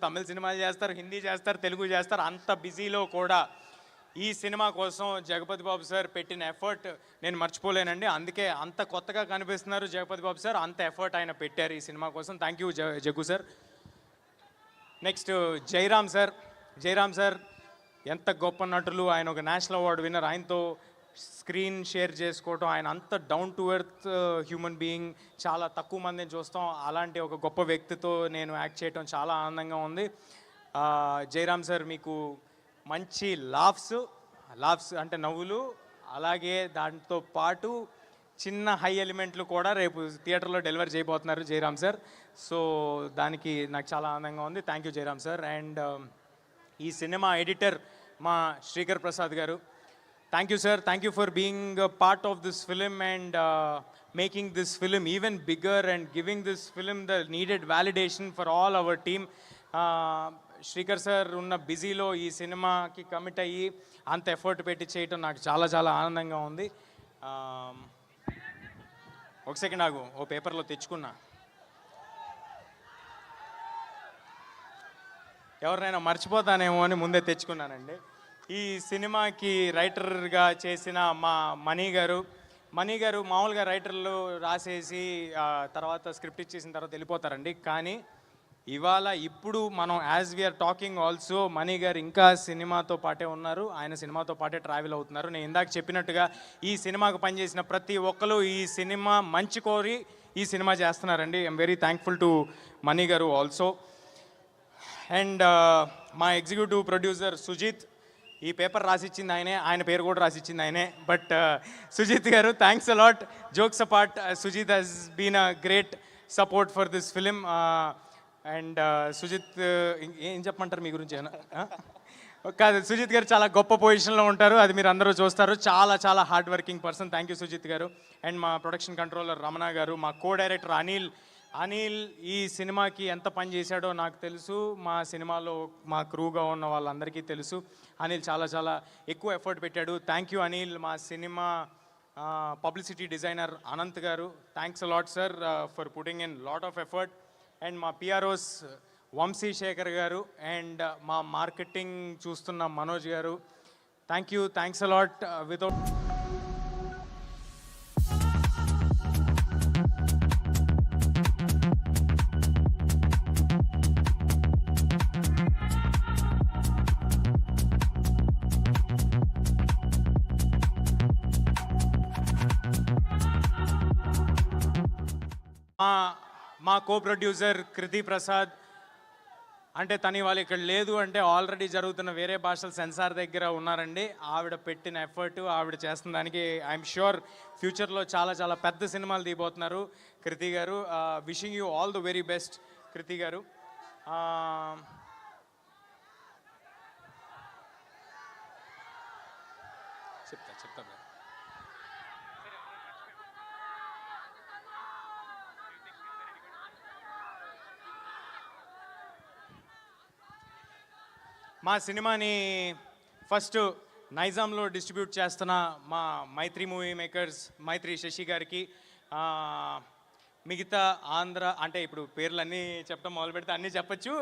తమిళ సినిమాలు చేస్తారు, హిందీ చేస్తారు, తెలుగు చేస్తారు. అంత బిజీలో కూడా ఈ సినిమా కోసం జగపతి బాబు సార్ పెట్టిన ఎఫర్ట్ నేను మర్చిపోలేనండి. అందుకే అంత కొత్తగా కనిపిస్తున్నారు జగపతి బాబు సార్. అంత ఎఫర్ట్ ఆయన పెట్టారు ఈ సినిమా కోసం. Thank you Jaggu sir. Next Jayaram sir. Jayaram sir ఎంత గొప్ప నటులు. ఆయన ఒక నేషనల్ అవార్డు విన్నర్. ఆయనతో స్క్రీన్ షేర్ చేసుకోవటం, ఆయన అంత down to earth human being. చాలా తక్కువ మందిని చూస్తాం. అలాంటి ఒక గొప్ప వ్యక్తితో నేను యాక్ట్ చేయటం చాలా ఆనందంగా ఉంది. జయరామ్ సార్ మీకు మంచి లాఫ్స్ అంటే నవ్వులు, అలాగే దాంతో పాటు చిన్న హై ఎలిమెంట్లు కూడా రేపు థియేటర్లో డెలివర్ చేయబోతున్నారు జయరామ్ సార్. సో దానికి నాకు చాలా ఆనందంగా ఉంది. Thank you Jayaram sir. And ఈ సినిమా ఎడిటర్ మా శ్రీకర్ ప్రసాద్ గారు. Thank you, sir. Thank you for being a part of this film and making this film even bigger and giving this film the needed validation for all our team. Srikar sir ఉన్న బిజీలో ఈ సినిమాకి commit అయ్యి అంత effort పెట్టి చేయటం నాకు చాలా చాలా ఆనందంగా ఉంది. ఒక సెకండ్ ఆగు, ఓ పేపర్లో తెచ్చుకున్నా. ఎవరినైనా మర్చిపోతానేమో అని ముందే తెచ్చుకున్నానండి. ఈ సినిమాకి రైటర్గా చేసిన మా మనీ గారు మామూలుగా రైటర్లు రాసేసి తర్వాత స్క్రిప్ట్ ఇచ్చేసిన తర్వాత వెళ్ళిపోతారండి. కానీ ఇప్పుడు మనం as we're talking also Mani గారు ఇంకా సినిమాతో పాటే ఉన్నారు. ఆయన సినిమాతో పాటే ట్రావెల్ అవుతున్నారు. నేను ఇందాక చెప్పినట్టుగా ఈ సినిమాకు పనిచేసిన ప్రతి ఒక్కరు ఈ సినిమా మంచి కోరి ఈ సినిమా చేస్తున్నారండి. I'm very thankful to money గారు ఆల్సో. అండ్ మా ఎగ్జిక్యూటివ్ ప్రొడ్యూసర్ సుజిత్. ఈ పేపర్ రాసిచ్చింది ఆయనే, ఆయన పేరు కూడా రాసిచ్చింది ఆయనే. బట్ సుజిత్ గారు thanks a lot. Jokes apart, Sujeeth has been a great support for this film. And Sujeeth ఏం చెప్పమంటారు మీ గురించి? కాదు, సుజిత్ గారు చాలా గొప్ప పొజిషన్లో ఉంటారు, అది మీరు అందరూ చూస్తారు. చాలా చాలా hard working person. Thank you Sujeeth గారు. అండ్ మా ప్రొడక్షన్ కంట్రోలర్ రమణ గారు, మా కో డైరెక్టర్ అనిల్ ఈ సినిమాకి ఎంత పని చేశాడో నాకు తెలుసు. మా సినిమాలో మా క్రూగా ఉన్న వాళ్ళందరికీ తెలుసు. అనిల్ చాలా చాలా ఎక్కువ ఎఫర్ట్ పెట్టాడు. Thank you Anil. మా సినిమా పబ్లిసిటీ డిజైనర్ అనంత్ గారు, thanks a lot sir for putting in lot of effort. And మా పిఆర్ఓస్ వంశీ శేఖర్ గారు అండ్ మా మార్కెటింగ్ చూస్తున్న మనోజ్ గారు, థ్యాంక్స్ అలాట్. వితౌట్ మా కో ప్రొడ్యూసర్ కృతి ప్రసాద్. అంటే తను వాళ్ళు ఇక్కడ లేదు అంటే ఆల్రెడీ జరుగుతున్న వేరే భాషల సెన్సార్ దగ్గర ఉన్నారండి. ఆవిడ పెట్టిన ఎఫర్ట్, ఆవిడ చేస్తున్న దానికి ఐఎమ్ ష్యూర్ ఫ్యూచర్లో చాలా చాలా పెద్ద సినిమాలు తీయబోతున్నారు Kriti garu. Wishing you all the very best Kriti garu. చెప్తా మా సినిమాని ఫస్ట్ నైజాంలో డిస్ట్రిబ్యూట్ చేస్తున్న మా మైత్రి మూవీ మేకర్స్, మైత్రి శశి గారికి, మిగతా ఆంధ్ర అంటే ఇప్పుడు పేర్లన్నీ చెప్పడం మొదలు పెడితే అన్నీ చెప్పచ్చు.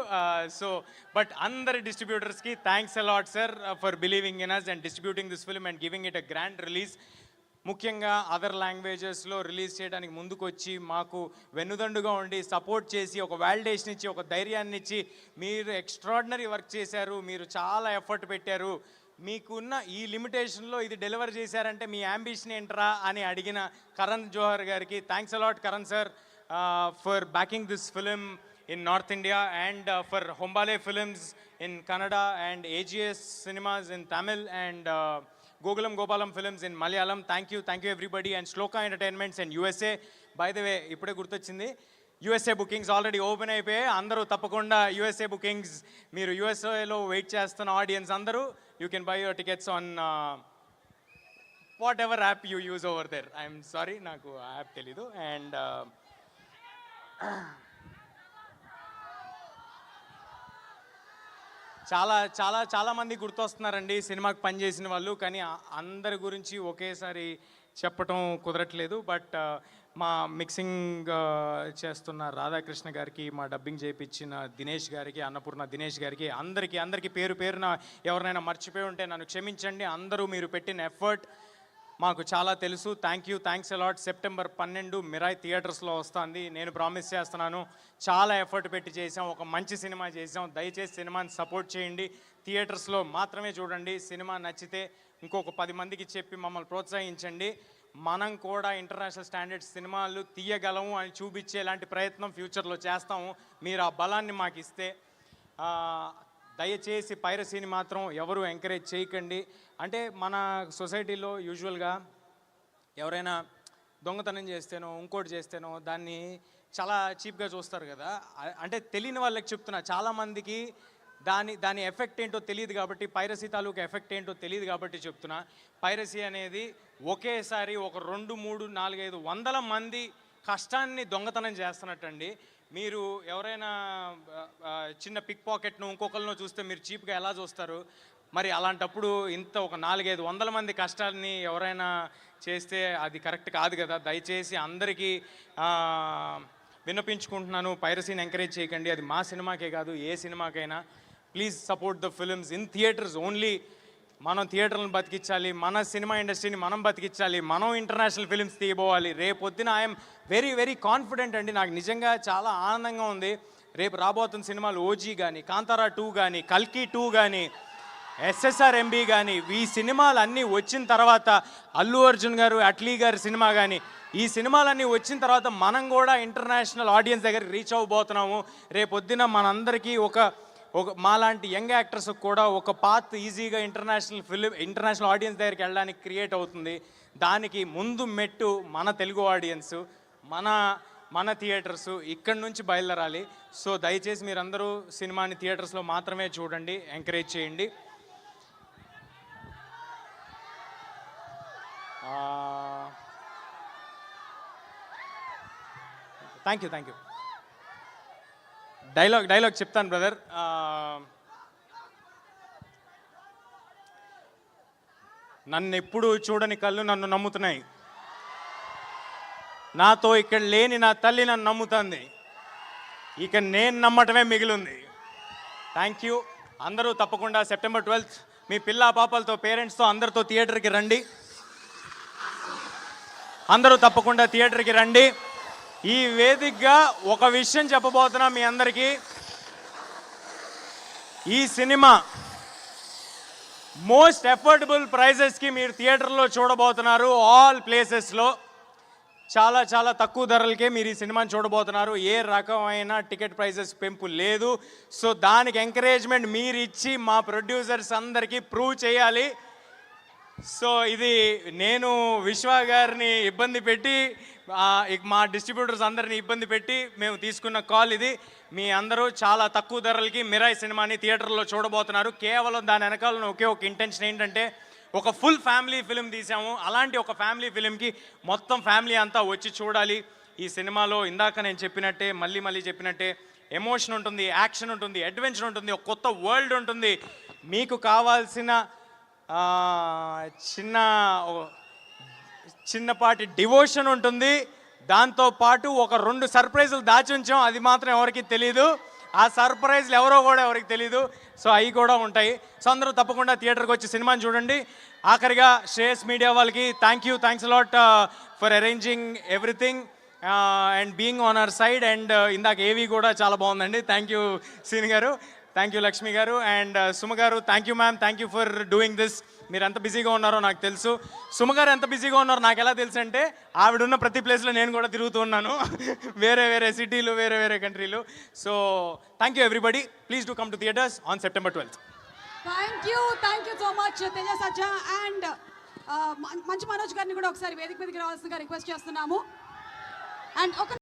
సో బట్ అందరి డిస్ట్రిబ్యూటర్స్కి thanks a lot sir for believing in us and distributing this film and giving it a grand release. ముఖ్యంగా అదర్ లాంగ్వేజెస్లో రిలీజ్ చేయడానికి ముందుకు వచ్చి మాకు వెన్నుదండుగా ఉండి సపోర్ట్ చేసి ఒక వాలిడేషన్ ఇచ్చి ఒక ధైర్యాన్ని ఇచ్చి మీరు ఎక్స్ట్రాడినరీ వర్క్ చేశారు, మీరు చాలా ఎఫర్ట్ పెట్టారు, మీకున్న ఈ లిమిటేషన్లో ఇది డెలివర్ చేశారంటే మీ యాంబిషన్ ఏంట్రా అని అడిగిన కరణ్ జోహర్ గారికి thanks a lot Karan sir for backing this film in north India and for Hombale films in Kannada and AGS cinemas in Tamil and Gopalam Films in Malayalam. Thank you everybody. And Shloka Entertainments in USA. By the way, ipude gurtochindi, USA bookings already open అయిపోయాయి. అందరూ తప్పకుండా USA bookings మీరు USA లో wait చేస్తున్న audience అందరూ you can buy your tickets on whatever app you use over there. I'm sorry, నాకు app తెలీదు. And చాలా చాలా చాలామంది గుర్తొస్తున్నారండి సినిమాకి పనిచేసిన వాళ్ళు. కానీ అందరి గురించి ఒకేసారి చెప్పటం కుదరట్లేదు. బట్ మా మిక్సింగ్ చేస్తున్న రాధాకృష్ణ గారికి, మా డబ్బింగ్ చేయించిన దినేష్ గారికి, అన్నపూర్ణ దినేష్ గారికి, అందరికీ పేరు పేరున ఎవరినైనా మర్చిపోయి ఉంటే నన్ను క్షమించండి. అందరూ మీరు పెట్టిన ఎఫర్ట్ మాకు చాలా తెలుసు. Thanks a lot. సెప్టెంబర్ 12 మిరాయ్ థియేటర్స్లో వస్తుంది. నేను ప్రామిస్ చేస్తున్నాను, చాలా ఎఫర్ట్ పెట్టి చేసాం, ఒక మంచి సినిమా చేసాం. దయచేసి సినిమాని సపోర్ట్ చేయండి, థియేటర్స్లో మాత్రమే చూడండి. సినిమా నచ్చితే ఇంకొక 10 మందికి చెప్పి మమ్మల్ని ప్రోత్సహించండి. మనం కూడా ఇంటర్నేషనల్ స్టాండర్డ్స్ సినిమాలు తీయగలము అని చూపించేలాంటి ప్రయత్నం ఫ్యూచర్లో చేస్తాము. మీరు ఆ బలాన్ని మాకు ఇస్తే. దయచేసి పైరసీని మాత్రం ఎవరు ఎంకరేజ్ చేయకండి. అంటే మన సొసైటీలో యూజువల్గా ఎవరైనా దొంగతనం చేస్తేనో ఇంకోటి చేస్తేనో దాన్ని చాలా చీప్గా చూస్తారు కదా. అంటే తెలియని వాళ్ళకి చెప్తున్నా, చాలామందికి దాని ఎఫెక్ట్ ఏంటో తెలియదు కాబట్టి, పైరసీ తాలూకు ఎఫెక్ట్ ఏంటో తెలియదు కాబట్టి చెప్తున్నా. పైరసీ అనేది ఒకేసారి ఒక 2, 3, 4, 5 వందల మంది కష్టాన్ని దొంగతనం చేస్తున్నట్టండి. మీరు ఎవరైనా చిన్న పిక్ పాకెట్ను ఇంకొకరినో చూస్తే మీరు చీప్గా ఎలా చూస్తారు? మరి అలాంటప్పుడు ఇంత ఒక 4-5 వందల మంది కష్టాన్ని ఎవరైనా చేస్తే అది కరెక్ట్ కాదు కదా. దయచేసి అందరికీ విన్నపించుకుంటున్నాను, పైరసీని ఎంకరేజ్ చేయకండి. అది మా సినిమాకే కాదు, ఏ సినిమాకైనా. Please support the films in theatres only. మనం థియేటర్లను బతికించాలి, మన సినిమా ఇండస్ట్రీని మనం బతికించాలి, మనం ఇంటర్నేషనల్ ఫిల్మ్స్ తీయబోవాలి. రేపొద్దున ఐఎమ్ వెరీ కాన్ఫిడెంట్ అండి. నాకు నిజంగా చాలా ఆనందంగా ఉంది. రేపు రాబోతున్న సినిమాలు ఓజీ కానీ, కాంతారా 2 కానీ, కల్కి 2 కానీ, SSRMB కానీ, ఈ సినిమాలు అన్నీ వచ్చిన తర్వాత, అల్లు అర్జున్ గారు, అట్లీ గారి సినిమా కానీ, ఈ సినిమాలన్నీ వచ్చిన తర్వాత మనం కూడా ఇంటర్నేషనల్ ఆడియన్స్ దగ్గరికి రీచ్ అవ్వబోతున్నాము. రేపొద్దున మనందరికీ ఒక మాలాంటి యంగ్ యాక్టర్స్ కూడా ఒక పాత్ ఈజీగా ఇంటర్నేషనల్ ఆడియన్స్ దగ్గరికి వెళ్ళడానికి క్రియేట్ అవుతుంది. దానికి ముందు మెట్టు మన తెలుగు ఆడియన్స్, మన థియేటర్స్ ఇక్కడి నుంచి బయలుదేరాలి. సో దయచేసి మీరందరూ సినిమాని థియేటర్స్లో మాత్రమే చూడండి, ఎంకరేజ్ చేయండి. Thank you. డైలాగ్ చెప్తాను బ్రదర్. నన్ను ఎప్పుడు చూడని కళ్ళు నన్ను నమ్ముతున్నాయి. నాతో ఇక్కడ లేని నా తల్లి నన్ను నమ్ముతుంది. ఇక నేను నమ్మటమే మిగిలింది. Thank you. అందరూ తప్పకుండా సెప్టెంబర్ 12 మీ పిల్ల పాపలతో, పేరెంట్స్తో అందరితో థియేటర్కి రండి. అందరూ తప్పకుండా థియేటర్కి రండి. ఈ వేదికగా ఒక విషయం చెప్పబోతున్నా మీ అందరికీ. ఈ సినిమా మోస్ట్ అఫోర్డబుల్ ప్రైజెస్కి మీరు థియేటర్లో చూడబోతున్నారు. ఆల్ ప్లేసెస్లో చాలా తక్కువ ధరలకే మీరు ఈ సినిమాని చూడబోతున్నారు. ఏ రకమైన టికెట్ ప్రైజెస్ పెంపు లేదు. సో దానికి ఎంకరేజ్మెంట్ మీరు ఇచ్చి మా ప్రొడ్యూసర్స్ అందరికీ ప్రూవ్ చేయాలి. సో ఇది నేను విశ్వ గారిని ఇబ్బంది పెట్టి, మా డిస్ట్రిబ్యూటర్స్ అందరిని ఇబ్బంది పెట్టి మేము తీసుకున్న కాల్ ఇది. మీ అందరూ చాలా తక్కువ ధరలకి మిరాయ్ సినిమాని థియేటర్లో చూడబోతున్నారు. కేవలం దాని వెనకాల ఒకే ఒక ఇంటెన్షన్ ఏంటంటే, ఒక ఫుల్ ఫ్యామిలీ ఫిల్మ్ తీసాము. అలాంటి ఒక ఫ్యామిలీ ఫిల్మ్కి మొత్తం ఫ్యామిలీ అంతా వచ్చి చూడాలి. ఈ సినిమాలో ఇందాక నేను చెప్పినట్టే, మళ్ళీ చెప్పినట్టే, ఎమోషన్ ఉంటుంది, యాక్షన్ ఉంటుంది, అడ్వెంచర్ ఉంటుంది, ఒక కొత్త వరల్డ్ ఉంటుంది. మీకు కావాల్సిన చిన్నపాటి డివోషన్ ఉంటుంది. దాంతోపాటు ఒక 2 సర్ప్రైజులు దాచి ఉంచాం, అది మాత్రం ఎవరికి తెలీదు. ఆ సర్ప్రైజ్లు ఎవరో కూడా ఎవరికి తెలీదు. సో అవి కూడా ఉంటాయి. సో అందరూ తప్పకుండా థియేటర్కి వచ్చి సినిమాని చూడండి. ఆఖరిగా శ్రేయస్ మీడియా వాళ్ళకి thanks a lot for arranging everything and being on our side. And ఇందాక ఏవి కూడా చాలా బాగుందండి. థ్యాంక్ యూ సీని గారు, థ్యాంక్ యూ లక్ష్మి గారు, అండ్ సుమ గారు. Thank you ma'am, thank you for doing this. మీరు ఎంత బిజీగా ఉన్నారో నాకు తెలుసు. సుమ గారు ఎంత బిజీగా ఉన్నారో నాకు ఎలా తెలుసు అంటే, ఆవిడున్న ప్రతి ప్లేస్లో నేను కూడా తిరుగుతూ ఉన్నాను, వేరే సిటీలు, వేరే కంట్రీలు. So thank you everybody. Please do come to theatres on September 12th. Thank you so much Teja Sajja and Manchu Manoj గారిని కూడా ఒకసారి వేదిక మీదకి రావాల్సిందిగా రిక్వెస్ట్ చేస్తున్నాము. అండ్ ఒక